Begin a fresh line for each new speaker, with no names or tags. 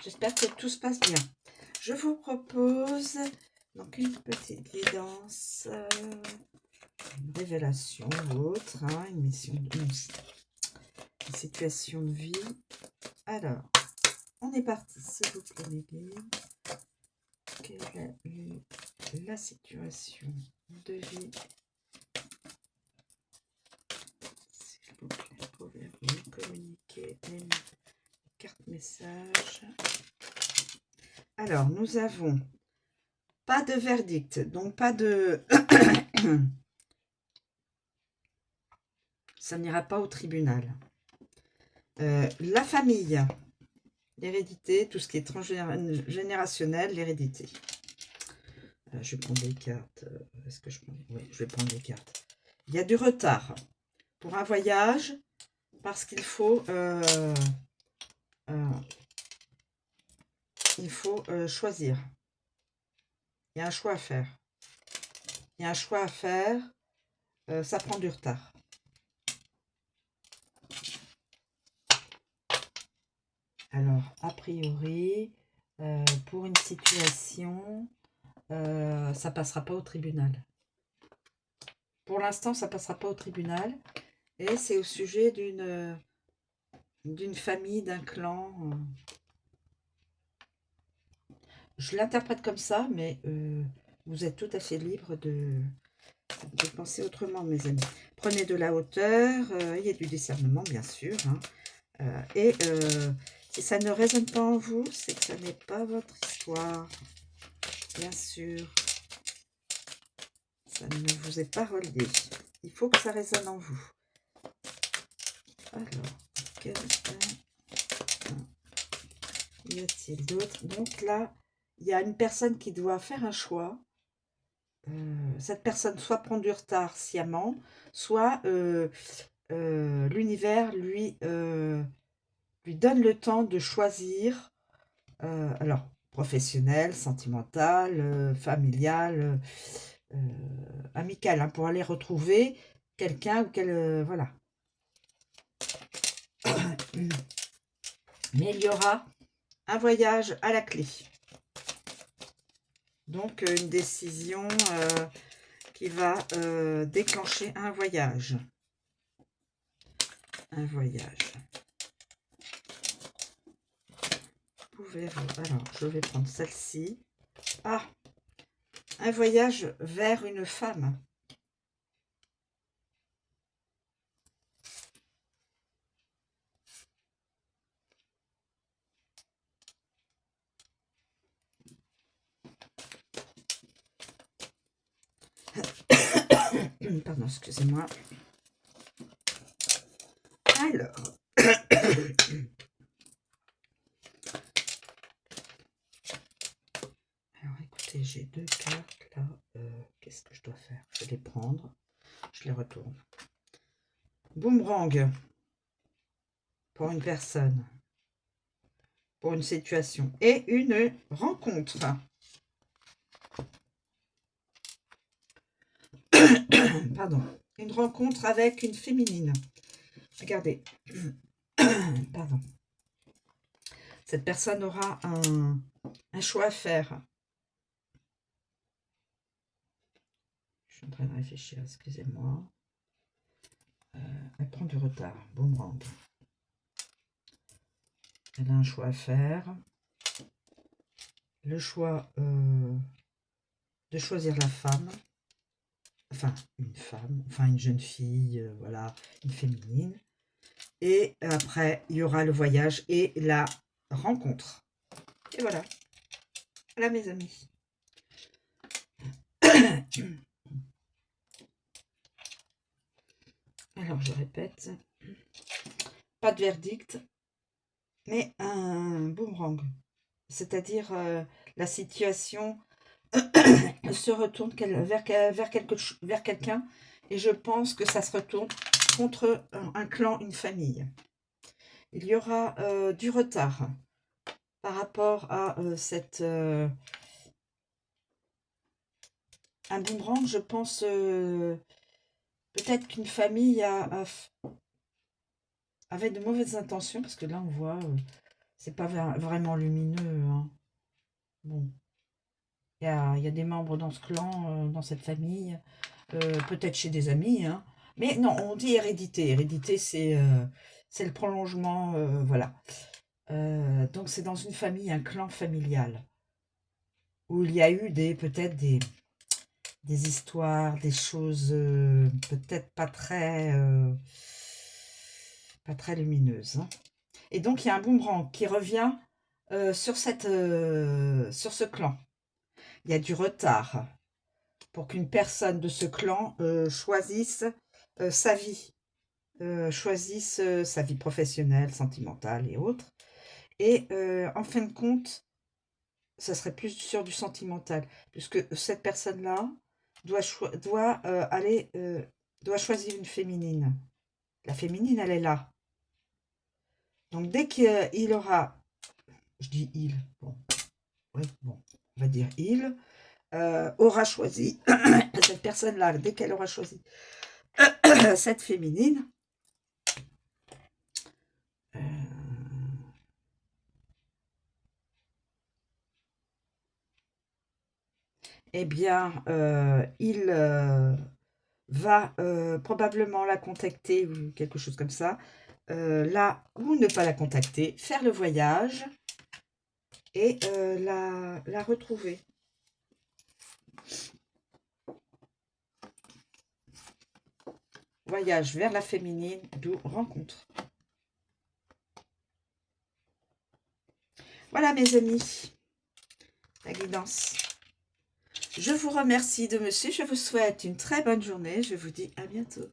J'espère que tout se passe bien. Je vous propose donc une petite guidance, une révélation ou autre, hein, une mission, une situation de vie. Alors, on est parti, s'il vous plaît, mes guides. Quelle est la situation de vie? S'il vous plaît, pouvez-vous communiquer les cartes messages? Alors, nous avons pas de verdict, donc pas de... ça n'ira pas au tribunal. La famille, l'hérédité, tout ce qui est transgénérationnel, l'hérédité. Je vais prendre des cartes. Est-ce que je prends... Oui, je vais prendre des cartes. Il y a du retard pour un voyage parce qu'il faut... il faut choisir. Il y a un choix à faire. Il y a un choix à faire. Ça prend du retard. Alors, a priori, pour une situation, ça passera pas au tribunal. Pour l'instant, ça passera pas au tribunal. Et c'est au sujet d'une famille, d'un clan. Je l'interprète comme ça, mais vous êtes tout à fait libre de penser autrement, mes amis. Prenez de la hauteur, ayez du discernement, bien sûr. Hein, et si ça ne résonne pas en vous, c'est que ça n'est pas votre histoire. Bien sûr. Ça ne vous est pas relié. Il faut que ça résonne en vous. Alors, quel y a-t-il d'autre? Donc là, il y a une personne qui doit faire un choix. Cette personne soit prend du retard sciemment, soit l'univers lui donne le temps de choisir, alors professionnel, sentimental, familial, amical, hein, pour aller retrouver quelqu'un ou voilà. Mais il y aura un voyage à la clé. Donc, une décision qui va déclencher un voyage. Un voyage. Alors, je vais prendre celle-ci. Ah, un voyage vers une femme. Pardon, excusez-moi. Alors, écoutez, j'ai deux cartes là. Qu'est-ce que je dois faire? Je vais les prendre. Je les retourne. Boomerang. Pour une personne. Pour une situation. Et une rencontre. Pardon. Une rencontre avec une féminine. Regardez. Pardon. Cette personne aura un choix à faire. Je suis en train de réfléchir, excusez-moi. Elle prend du retard. Boomerang. Elle a un choix à faire. Le choix de choisir la femme. Enfin, une femme. Enfin, une jeune fille. Voilà, une féminine. Et après, il y aura le voyage et la rencontre. Et voilà. Voilà, mes amis. Alors, je répète. Pas de verdict, mais un boomerang. C'est-à-dire, la situation se retourne vers quelqu'un. Et je pense que ça se retourne contre un clan, une famille. Il y aura du retard par rapport à cette... un boomerang, je pense... peut-être qu'une famille avait de mauvaises intentions, parce que là, on voit C'est pas vraiment lumineux, hein. Bon, il y a des membres dans ce clan, dans cette famille, peut-être chez des amis, hein. Mais non, on dit hérédité. Hérédité, c'est le prolongement, voilà. Donc c'est dans une famille, un clan familial, où il y a eu peut-être des histoires, des choses peut-être pas très lumineuses, hein. Et donc il y a un boomerang qui revient sur ce clan. Il y a du retard pour qu'une personne de ce clan choisisse sa vie, choisisse sa vie professionnelle, sentimentale et autres. Et en fin de compte, ça serait plus sur du sentimental, puisque cette personne-là doit choisir une féminine. La féminine, elle est là. Donc dès qu'il aura, je dis il, bon, oui, bon, on va dire il, aura choisi cette personne-là, dès qu'elle aura choisi cette féminine, eh bien, il va probablement la contacter ou quelque chose comme ça, là, ou ne pas la contacter, faire le voyage et la retrouver. Voyage vers la féminine, d'où rencontre. Voilà mes amis, la guidance. Je vous remercie de me suivre, je vous souhaite une très bonne journée, je vous dis à bientôt.